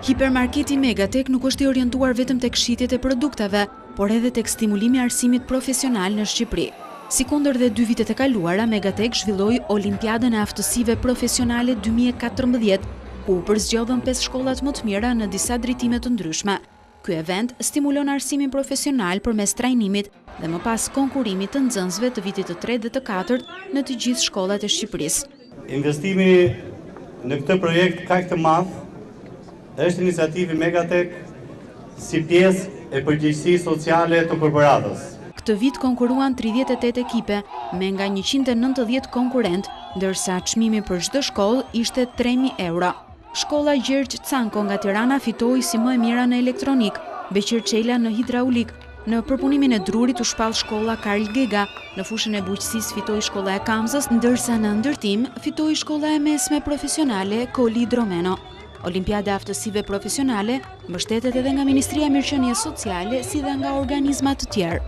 Hipermarketi Megatek nuk është i orientuar vetëm tek shitjet e produkteve, por edhe tek stimulimi i arsimit profesional në Shqipëri. Sikundër dhe 2 vitet e kaluara, Megatek zhvilloi Olimpiadën e Aftësive Profesionale 2014, ku përzgjodhen 5 shkollat më të mira në disa drejtime të ndryshme. Ky event stimulon arsimin profesional përmes trajnimit dhe më pas konkurimit të nxënësve të vitit të 3 dhe të 4 në të gjithë shkollat e Shqipërisë. Investimi në këtë projekt kaq të madh është iniciativë Megatek si pjesë e përgjegjësisë sociale të korporatës. Këtë vit konkuruan 38 ekipe me nga 190 konkurrent, ndërsa çmimi për çdo shkollë ishte 3.000 euro. Shkolla Gjergj Canko nga Tirana fitoi si më e mira në elektronik, Beqir Çela në hidraulik. Në përpunimin e drurit u shpall shkolla Karl Gega, në fushën e bujqësisë fitoi shkolla e Kamzës, ndërsa në ndërtim fitoi shkolla e mesme profesionale Koli Dromeno. Olimpiada e Aftësive Profesionale mbështetet edhe nga Ministria e Mirëqenies Sociale si dhe nga organizma të tjerë.